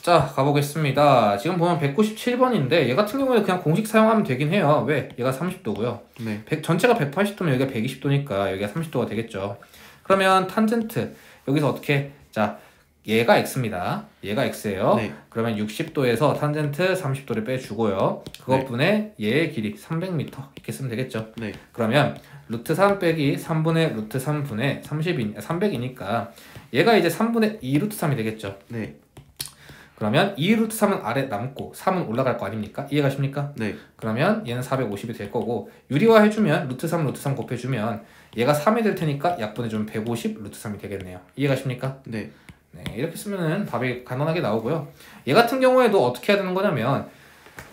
자, 가보겠습니다. 지금 보면 197번인데 얘 같은 경우에 그냥 공식 사용하면 되긴 해요. 왜? 얘가 30도고요. 네. 전체가 180도면 여기가 120도니까 여기가 30도가 되겠죠. 그러면 탄젠트 여기서 어떻게? 자, 얘가 x입니다. 얘가 x예요. 네. 그러면 60도에서 탄젠트 30도를 빼주고요. 그것분에 얘의 길이 300m 이렇게 쓰면 되겠죠. 네. 그러면 루트 3 빼기 3분의 루트 3분의 300이니까 얘가 이제 3분의 2 루트 3이 되겠죠. 네. 그러면 2 루트 3은 아래 남고 3은 올라갈 거 아닙니까? 이해가십니까? 네. 그러면 얘는 450이 될 거고 유리화 해주면 루트 3 루트 3 곱해주면 얘가 3이 될 테니까 약분해주면 150 루트 3이 되겠네요. 이해가십니까? 네. 네, 이렇게 쓰면은 답이 간단하게 나오고요. 얘 같은 경우에도 어떻게 해야 되는 거냐면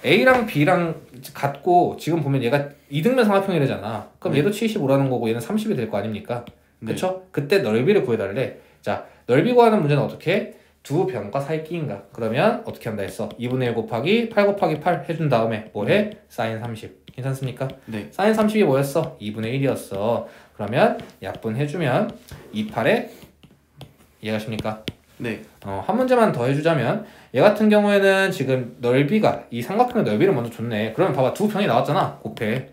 A랑 B랑 같고 지금 보면 얘가 이등변 삼각형이래잖아. 그럼 네. 얘도 75라는 거고 얘는 30이 될 거 아닙니까? 네. 그쵸? 그때 넓이를 구해달래. 자, 넓이 구하는 문제는 어떻게 해? 두 변과 사이 끼인가? 그러면 어떻게 한다 했어? 2분의 1 곱하기 8 곱하기 8 해준 다음에 뭐 해? 사인 30. 괜찮습니까? 네. 사인 30이 뭐였어? 2분의 1이었어. 그러면 약분해주면 28에 이해가십니까? 네. 한 문제만 더 해주자면 얘 같은 경우에는 지금 넓이가 이 삼각형의 넓이를 먼저 줬네. 그러면 봐봐 두 변이 나왔잖아. 곱해.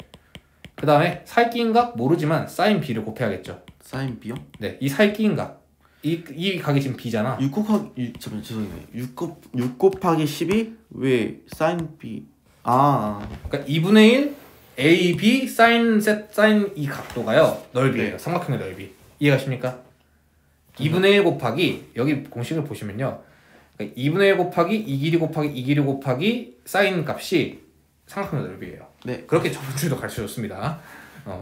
그 다음에 사이끼인각 모르지만 사인 b를 곱해야겠죠. 사인 B요? 네, 이 사이끼인각 이 각이 지금 b잖아. 6 곱하기 잠깐 죄송해요. 6 곱하기 10이 왜 사인 B? 그러니까 2분의 1 a b 사인 이 각도가요 넓이에요. 네. 삼각형의 넓이. 이해가십니까? 2분의 1 곱하기 여기 공식을 보시면요. 그러니까 2분의 1 곱하기 이 길이 곱하기 이 길이 곱하기 사인 값이 삼각형의 넓이에요. 네. 그렇게 저번 주에도 가르쳐줬습니다.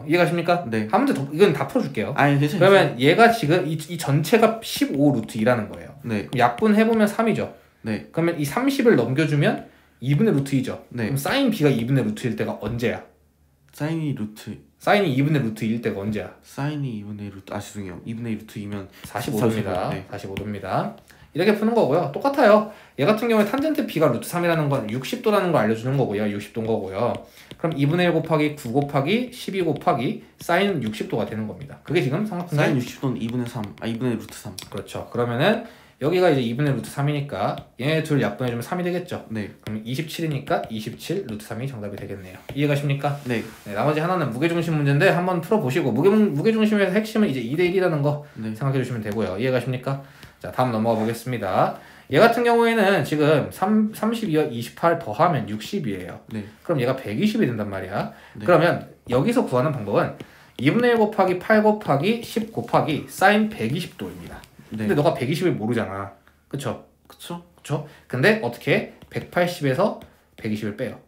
이해가십니까? 네. 한 문제 더 이건 다 풀어줄게요. 아니 괜찮아요. 그러면 얘가 지금 이 전체가 15 루트 2라는 거예요. 네. 약분해보면 3이죠. 네. 그러면 이 30을 넘겨주면 2분의 루트 2죠. 네. 그럼 사인 b가 2분의 루트일 때가 언제야? 사인이 루트 사인이 2분의 루트 1일 때가 언제야? 사인이 2분의 루트 죄송해요. 2분의 루트 2면 45도입니다. 네. 45도입니다. 이렇게 푸는 거고요. 똑같아요. 얘 같은 경우에 탄젠트 b가 루트 3이라는 건 60도라는 걸 알려주는 거고요. 60도인 거고요. 그럼 2분의 1 곱하기 9 곱하기 12 곱하기 사인 60도가 되는 겁니다. 그게 지금 삼각형 사인 60도는 2분의 3. 2분의 루트 3. 그렇죠. 그러면은 여기가 이제 2분의 루트 3이니까 얘네 둘 약분해주면 3이 되겠죠. 네. 그럼 27이니까 27 루트 3이 정답이 되겠네요. 이해가십니까? 네. 네, 나머지 하나는 무게중심 문제인데 한번 풀어보시고 무게중심에서 핵심은 이제 2대1이라는 거 네. 생각해 주시면 되고요. 이해가십니까? 자, 다음 넘어가 보겠습니다. 얘 같은 경우에는 지금 32와 28 더하면 60이에요. 네. 그럼 얘가 120이 된단 말이야. 네. 그러면 여기서 구하는 방법은 2분의 1 곱하기 8 곱하기 10 곱하기 사인 120도입니다. 네. 근데 너가 120을 모르잖아. 그쵸? 그쵸? 그쵸? 근데 어떻게 180에서 120을 빼요.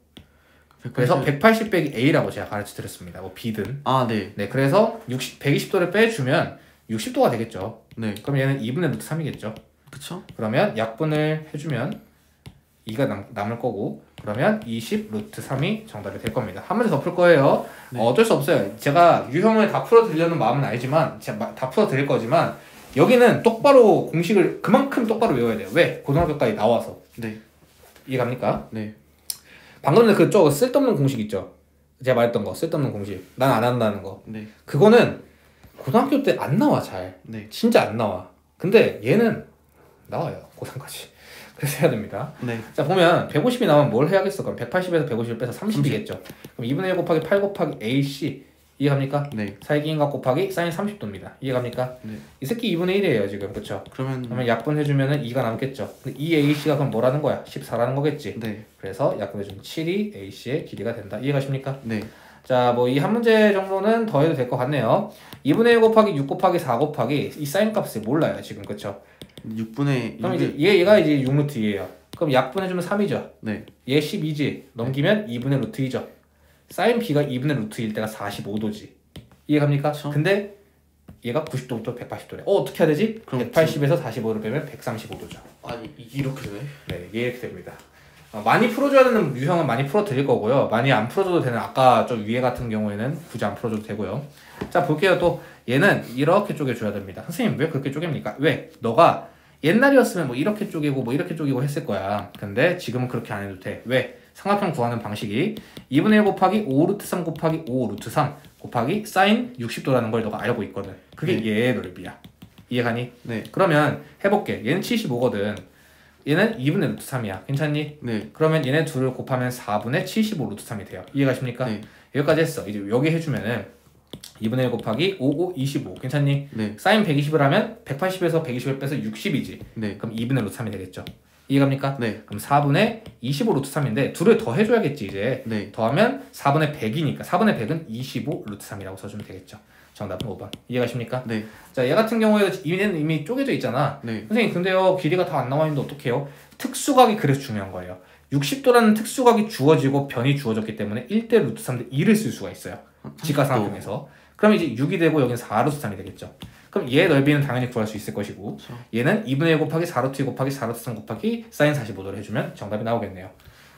180. 그래서 180 빼기 A라고 제가 가르쳐 드렸습니다. 뭐 B든. 네. 네, 그래서 120도를 빼주면 60도가 되겠죠. 네. 그럼 얘는 2분의 루트 3이겠죠. 그쵸? 그러면 약분을 해주면 2가 남을 거고 그러면 20 루트 3이 정답이 될 겁니다. 한 문제 더 풀 거예요. 네. 어쩔 수 없어요. 제가 유형을 다 풀어드리려는 마음은 알지만 제가 다 풀어드릴 거지만 여기는 똑바로 공식을 그만큼 똑바로 외워야 돼요. 왜? 고등학교까지 나와서. 네. 이해갑니까? 네. 방금 전에 그쪽 쓸데없는 공식 있죠? 제가 말했던 거 쓸데없는 공식 난 안 한다는 거 네. 그거는 고등학교 때 안 나와 잘 네. 진짜 안 나와. 근데 얘는 나와요 고3까지. 그래서 해야 됩니다. 네. 자 보면 150이 나오면 뭘 해야겠어? 그럼 180에서 150을 빼서 30이겠죠. 그럼 2분의 1 곱하기 8 곱하기 AC 이해갑니까? 네. 사이기인각 곱하기 사인 30도입니다. 이해갑니까? 네. 이 새끼 2분의 1이에요 지금. 그쵸? 그러면 약분해주면은 2가 남겠죠. 근데 이 AC가 그럼 뭐라는 거야? 14라는 거겠지. 네. 그래서 약분해주면 7이 AC의 길이가 된다. 이해가십니까? 네. 자, 뭐 이 한 문제 정도는 더 해도 될 것 같네요. 2분의 1 곱하기 6 곱하기 4 곱하기 이 사인 값을 몰라요 지금. 그쵸? 6분의 그럼 이제 얘가 이제 6루트 2예요. 그럼 약분해주면 3이죠. 네. 얘 12지. 넘기면 2분의 루트 2죠. 사인 b가 2분의 루트 1 때가 45도지. 이해갑니까? 그쵸. 근데 얘가 90도부터 180도래. 어떻게 해야 되지? 그럼 180에서 45를 빼면 135도죠. 아니 이렇게 되네. 네, 이게 이렇게 됩니다. 많이 풀어줘야 되는 유형은 많이 풀어드릴 거고요. 많이 안 풀어줘도 되는 아까 저 위에 같은 경우에는 굳이 안 풀어줘도 되고요. 자, 볼게요. 또 얘는 이렇게 쪼개줘야 됩니다. 선생님 왜 그렇게 쪼갭니까? 왜? 너가 옛날이었으면 뭐 이렇게 쪼개고 뭐 이렇게 쪼개고 했을 거야. 근데 지금은 그렇게 안 해도 돼. 왜? 삼각형 구하는 방식이 2분의 1 곱하기 5 루트 3 곱하기 5 루트 3 곱하기 사인 60도라는 걸 너가 알고 있거든. 그게 얘의 넓이야. 이해가니? 네. 그러면 해볼게. 얘는 75거든. 얘는 2분의 루트 3이야. 괜찮니? 네. 그러면 얘네 둘을 곱하면 4분의 75 루트 3이 돼요. 이해가십니까? 네. 여기까지 했어. 이제 여기 해주면은 2분의 1 곱하기 5, 5, 25. 괜찮니? 네. 사인 120을 하면 180에서 120을 빼서 60이지. 네. 그럼 2분의 루트 3이 되겠죠. 이해갑니까? 네. 그럼 4분의 25 루트 3인데 둘을 더 해줘야겠지 이제. 네. 더하면 4분의 100이니까 4분의 100은 25 루트 3이라고 써주면 되겠죠. 정답은 5번. 이해가십니까? 네. 자, 얘 같은 경우에도 얘는 이미 쪼개져 있잖아. 네. 선생님 근데요 길이가 다 안 나와 있는데 어떡해요? 특수각이 그래서 중요한 거예요. 60도라는 특수각이 주어지고 변이 주어졌기 때문에 1대 루트 3대 2를 쓸 수가 있어요. 직각삼각형에서. 그럼 이제 6이 되고 여기는 4 루트 3이 되겠죠. 그럼 얘 넓이는 당연히 구할 수 있을 것이고 그렇죠. 얘는 2분의 1 곱하기 4 루트 2 곱하기 4 루트 3 곱하기 사인 45도를 해주면 정답이 나오겠네요.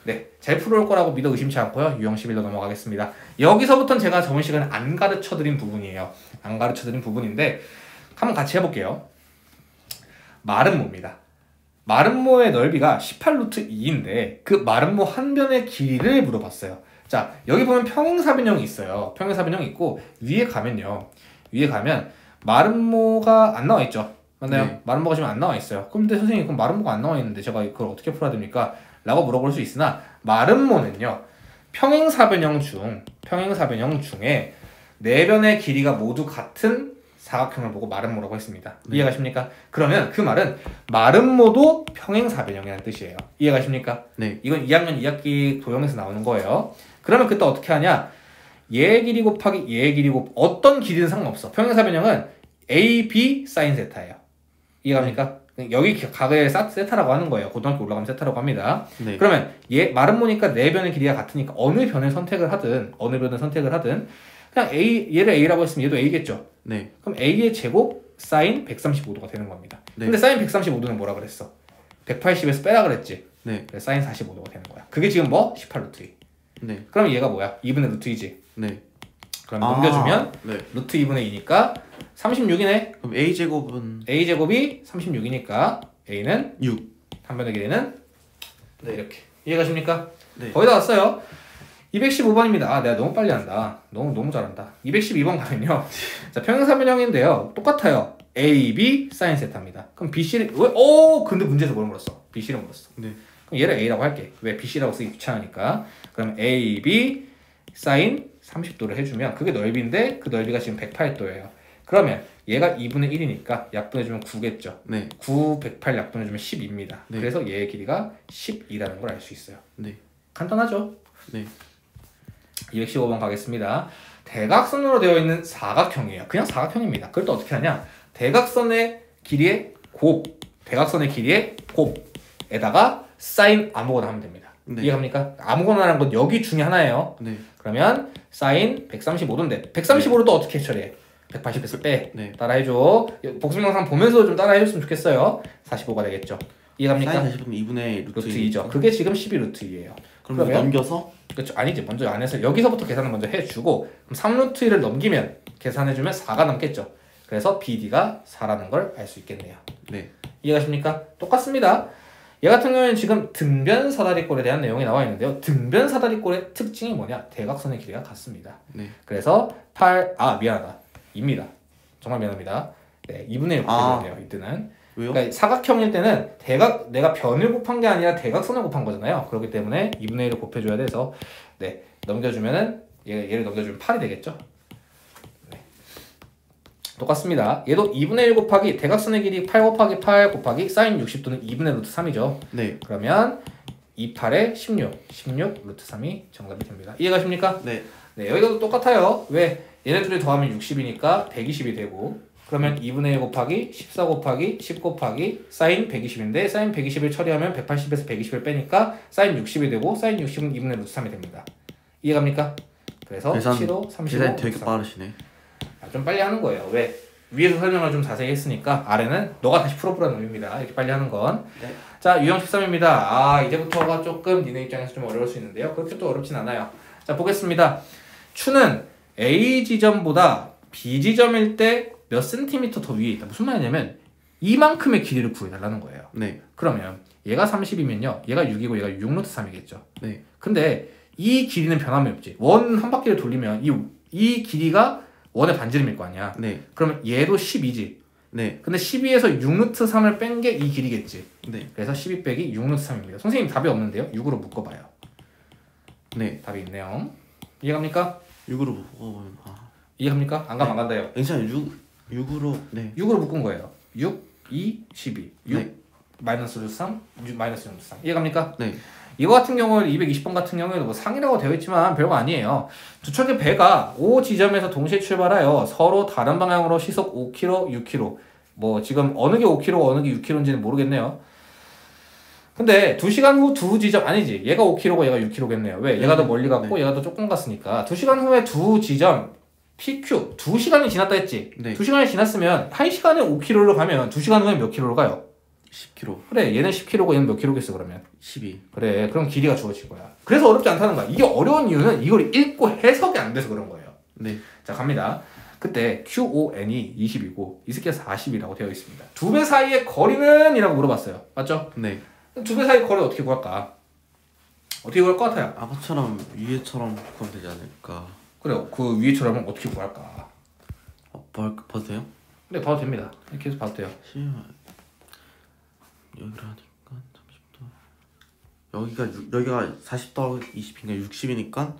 네, 잘 풀어올 거라고 믿어 의심치 않고요. 유형 11로 넘어가겠습니다. 여기서부터는 제가 저번 시간에 안 가르쳐드린 부분이에요. 안 가르쳐드린 부분인데 한번 같이 해볼게요. 마름모입니다. 마름모의 넓이가 18루트 2인데 그 마름모 한 변의 길이를 물어봤어요. 자, 여기 보면 평행사변형이 있어요. 평행사변형이 있고 위에 가면요. 위에 가면 마름모가 안 나와 있죠. 맞나요? 네. 마름모가 지금 안 나와 있어요. 근데 선생님 그럼 마름모가 안 나와 있는데 제가 그걸 어떻게 풀어야 됩니까? 라고 물어볼 수 있으나 마름모는요. 평행사변형 중에 네 변의 길이가 모두 같은 사각형을 보고 마름모라고 했습니다. 네. 이해가십니까? 그러면 그 말은 마름모도 평행사변형이라는 뜻이에요. 이해가십니까? 네. 이건 2학년 2학기 도형에서 나오는 거예요. 그러면 그때 어떻게 하냐? 얘 길이 곱하기 얘 길이 어떤 길이든 상관없어. 평행사변형은 A, B 사인 세타예요. 이해갑니까? 여기 각을 세타라고 하는 거예요. 고등학교 올라가면 세타라고 합니다. 네. 그러면 얘 마름모니까 네 변의 길이가 같으니까 어느 변을 선택을 하든 그냥 얘를 A라고 했으면 얘도 A겠죠. 네. 그럼 A의 제곱 사인 135도가 되는 겁니다. 네. 근데 사인 135도는 뭐라 그랬어? 180에서 빼라 그랬지. 네. 그래서 사인 45도가 되는 거야. 그게 지금 뭐? 18루트 2. 네. 그럼 얘가 뭐야? 2분의 루트 2지. 네. 그럼 넘겨주면 네. 루트 2분의 2니까 36이네. 그럼 A 제곱은 A 제곱이 36이니까 A는 6. 한 변의 길이는 네, 이렇게. 이해가십니까? 네. 거의 다 왔어요. 215번입니다. 아, 내가 너무 빨리 한다. 너무 잘한다. 212번 가면요. 자, 평행사변형인데요. 똑같아요. A, B 사인 세타입니다. 그럼 BC를 근데 문제에서 뭘 물었어? BC를 물었어. 네. 그럼 얘를 A라고 할게. 왜? BC라고 쓰기 귀찮으니까. 그럼 A, B 사인 30도를 해주면 그게 넓이인데 그 넓이가 지금 108도예요. 그러면 얘가 2분의 1이니까 약분해주면 9겠죠. 네. 9, 108 약분해주면 10입니다. 네. 그래서 얘의 길이가 12라는 걸 알 수 있어요. 네. 간단하죠? 네. 215번 가겠습니다. 대각선으로 되어 있는 사각형이에요. 그냥 사각형입니다. 그럴 때 어떻게 하냐? 대각선의 길이의 곱에다가 사인 아무거나 하면 됩니다. 네. 이해갑니까? 아무거나라는 건 여기 중에 하나예요. 네. 그러면 사인 135도인데 135를 또 어떻게 처리해? 180에서 빼. 네. 따라해줘. 복습 영상 보면서 좀 따라해줬으면 좋겠어요. 45가 되겠죠. 이해갑니까? 사인 40은 2분의 루트 2죠. 그게 지금 12루트 2예요. 그러면 넘겨서 그렇죠. 아니지. 먼저 안에서 여기서부터 계산을 먼저 해주고 그럼 3루트 1을 넘기면 계산해주면 4가 남겠죠. 그래서 BD가 4라는 걸 알 수 있겠네요. 네. 이해가십니까? 똑같습니다. 얘 같은 경우에는 지금 등변 사다리꼴에 대한 내용이 나와 있는데요. 등변 사다리꼴의 특징이 뭐냐? 대각선의 길이가 같습니다. 네. 그래서 미안하다. 2입니다. 정말 미안합니다. 네, 2분의 1 곱해줘야 돼요. 이때는. 왜요? 그러니까 사각형일 때는 내가 변을 곱한 게 아니라 대각선을 곱한 거잖아요. 그렇기 때문에 2분의 1을 곱해줘야 돼서 네, 넘겨주면은 얘를 넘겨주면 8이 되겠죠. 네. 똑같습니다. 얘도 2분의 1 곱하기 대각선의 길이 8 곱하기 8 곱하기 사인 60도는 2분의 루트 3이죠. 네. 그러면 28에 16 루트 3이 정답이 됩니다. 이해가십니까? 네. 네, 여기도 똑같아요. 왜? 얘네 둘이 더하면 60이니까 120이 되고 그러면 2분의 1 곱하기 14 곱하기 10 곱하기 사인 120인데 사인 120을 처리하면 180에서 120을 빼니까 사인 60이 되고 사인 60은 2분의 루트 3이 됩니다. 이해갑니까? 그래서 7호, 35, 계산이 되게 빠르시네. 좀 빨리 하는 거예요. 왜? 위에서 설명을 좀 자세히 했으니까 아래는 너가 다시 풀어보라는 의미입니다. 이렇게 빨리 하는 건. 네. 자, 유형 13입니다. 이제부터가 조금 니네 입장에서 좀 어려울 수 있는데요. 그렇게 또 어렵진 않아요. 자, 보겠습니다. 추는 A 지점보다 B 지점일 때 몇 센티미터 더 위에 있다. 무슨 말이냐면 이만큼의 길이를 구해달라는 거예요. 네. 그러면 얘가 30이면요. 얘가 6이고 얘가 6루트 3이겠죠. 네. 근데 이 길이는 변함이 없지. 원 한 바퀴를 돌리면 이 길이가 원의 반지름일 거 아니야. 네. 그러면 얘도 12지. 네. 근데 12에서 6루트 3을 뺀 게 이 길이겠지. 네. 그래서 12 빼기 6루트 3입니다. 선생님 답이 없는데요. 6으로 묶어봐요. 네. 답이 있네요. 이해갑니까? 6으로 묶어보면 이해갑니까? 안 가면 안 간다요. 괜찮아요. 6으로 네. 6으로 묶은 거예요. 6, 2, 12. 6 네. 마이너스 루트 3, 마이너스 루트 3. 이해갑니까? 네. 이거 같은 경우는 220번 같은 경우에도 뭐 상이라고 되어 있지만 별거 아니에요. 두 척의 배가 O 지점에서 동시에 출발하여 서로 다른 방향으로 시속 5km, 6km. 뭐 지금 어느 게 5km, 어느 게 6km인지는 모르겠네요. 근데 2시간 후 두 지점 아니지. 얘가 5km고 얘가 6km겠네요. 왜? 얘가 더 멀리 갔고 네. 얘가 더 조금 갔으니까 2시간 후에 두 지점 PQ 2시간이 지났다 했지. 네. 2시간이 지났으면 1시간에 5km로 가면 2시간 후에 몇 킬로로 가요? 10km. 그래 얘는 10km고 얘는 몇 킬로겠어 그러면? 12. 그래 그럼 길이가 주어질 거야. 그래서 어렵지 않다는 거야. 이게 어려운 이유는 이걸 읽고 해석이 안 돼서 그런 거예요. 네. 자 갑니다. 그때 QON이 20이고 이 새끼가 40이라고 되어 있습니다. 두 배 사이의 거리는? 이라고 물어봤어요. 맞죠? 네. 두 배 사이 거리 어떻게 구할까? 어떻게 구할 것 같아요? 아까처럼 위에처럼 그럼 되지 않을까? 그래요. 그 위에처럼 어떻게 구할까? 봐도 돼요? 네 봐도 됩니다. 이렇게 해서 봐도 돼요. 여기로 하니까 30도. 여기가 40 더하기 20이니까 60이니까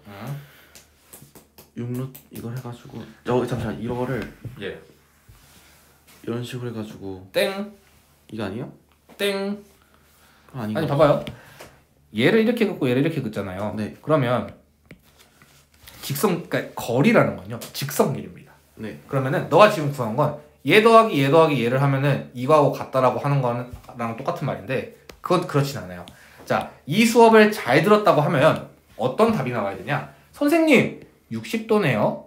6루트 이걸 해가지고 여기 잠시만 이거를 예. 이런 식으로 해가지고 땡. 이거 아니에요? 땡. 그럼 아닌가? 아니 봐봐요. 얘를 이렇게 긋고 얘를 이렇게 긋잖아요. 네. 그러면 그러니까 거리라는 건요. 직선길입니다. 네. 그러면은 너가 지금 구한 건 얘 더하기 얘 더하기 얘를 하면은 이거하고 같다라고 하는 거랑 똑같은 말인데 그건 그렇진 않아요. 자, 이 수업을 잘 들었다고 하면 어떤 답이 나와야 되냐? 선생님 60도네요.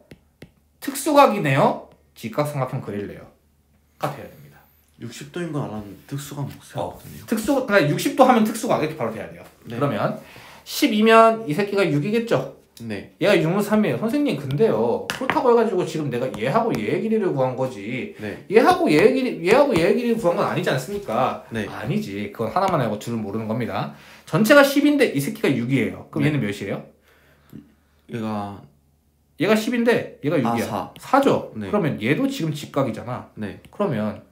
특수각이네요. 직각삼각형 그릴래요. 가 돼야 됩니다. 60도인 건 알았는데 특수가 못쓰거든요. 그러니까 60도 하면 특수각 이렇게 바로 돼야 돼요. 네. 그러면 12면 이 새끼가 6이겠죠? 네. 얘가 6는 3이에요. 선생님 근데요. 그렇다고 해가지고 지금 내가 얘하고 얘의 길이를 구한 거지. 네. 얘하고 얘의 길이를 구한 건 아니지 않습니까? 네. 아니지. 그건 하나만 알고 둘은 모르는 겁니다. 전체가 10인데 이 새끼가 6이에요. 그럼 네. 얘는 몇이에요? 얘가 10인데 얘가 6이야. 4죠? 네. 그러면 얘도 지금 직각이잖아. 네. 그러면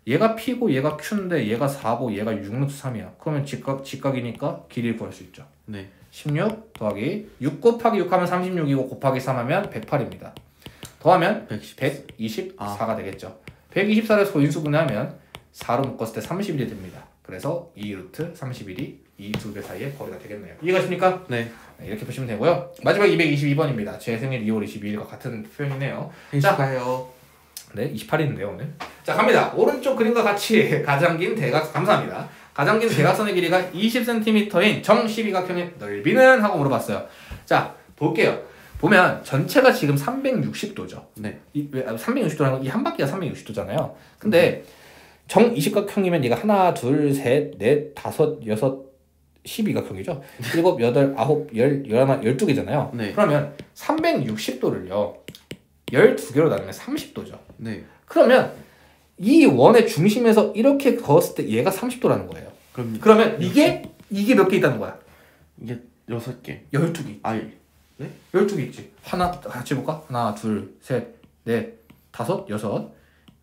얘가 P고 얘가 Q인데 얘가 4고 얘가 6루트 3이야. 그러면 직각이니까 길이를 구할 수 있죠. 네. 16 더하기 6 곱하기 6 하면 36이고 곱하기 3 하면 108입니다. 더하면 124가 되겠죠. 124를 소인수분해하면 4로 묶었을 때 31이 됩니다. 그래서 2루트 31이 이 두 배 사이의 거리가 되겠네요. 이해가십니까? 네. 네, 이렇게 보시면 되고요. 마지막 222번입니다. 제 생일 2월 22일과 같은 표현이네요. 행복해요. 네, 28일인데요 오늘. 자 갑니다. 오른쪽 그림과 같이 가장 긴 대각 감사합니다. 가장 긴 대각선의 길이가 20cm인 정 12각형의 넓이는? 하고 물어봤어요. 자 볼게요. 보면 전체가 지금 360도죠. 네. 360도라는 건 이 한 바퀴가 360도잖아요. 근데 정 20각형이면 얘가 하나, 둘, 셋, 넷, 다섯, 여섯, 12각형이죠. 7, 8, 9, 10, 11, 12개잖아요. 네. 그러면 360도를요. 12개로 나누면 30도죠. 네. 그러면 이 원의 중심에서 이렇게 그었을 때 얘가 30도라는 거예요. 그러면 이게 몇 개 있다는 거야? 이게 6개. 12개. 아니. 네? 12개 있지. 하나 같이 해볼까? 하나, 둘, 셋, 넷, 다섯, 여섯,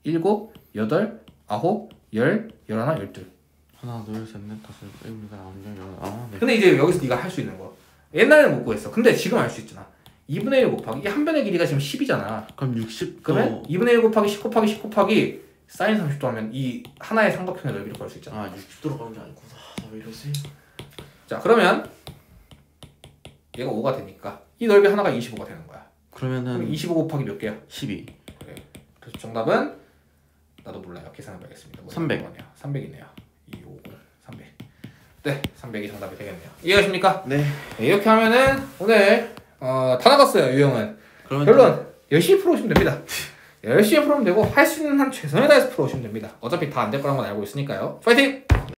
일곱, 여덟, 아홉, 열, 열하나, 열둘. 하나, 둘, 셋, 넷, 다섯, 일곱, 여덟, 아홉, 열, 아, 네. 근데 이제 여기서 네가 할 수 있는 거. 옛날에는 못 구했어. 근데 지금 알 수 있잖아. 2분의 1 곱하기 이 한 변의 길이가 지금 10이잖아. 그럼 60도. 그러면 2분의 1 곱하기 10 곱하기 10 곱하기 사인 30도 하면 이 하나의 삼각형의 넓이를 구할 수 있잖아. 아, 60도로 가는 게 아니구나. 왜 이러지? 자 그러면 얘가 5가 되니까 이 넓이 하나가 25가 되는 거야. 그럼 그러면은 25 곱하기 몇 개야? 12. 그래. 그래서 정답은 나도 몰라요. 계산해봐야겠습니다. 300. 300이네요. 250 300. 네, 300이 정답이 되겠네요. 이해하십니까? 네. 네, 이렇게 하면은 오늘 다 나갔어요. 유형은. 그러면 결론 열심히 풀어오시면 됩니다. 열심히 풀으면 되고 할 수 있는 한 최선을 다해서 풀어오시면 됩니다. 어차피 다 안 될 거란 건 알고 있으니까요. 파이팅!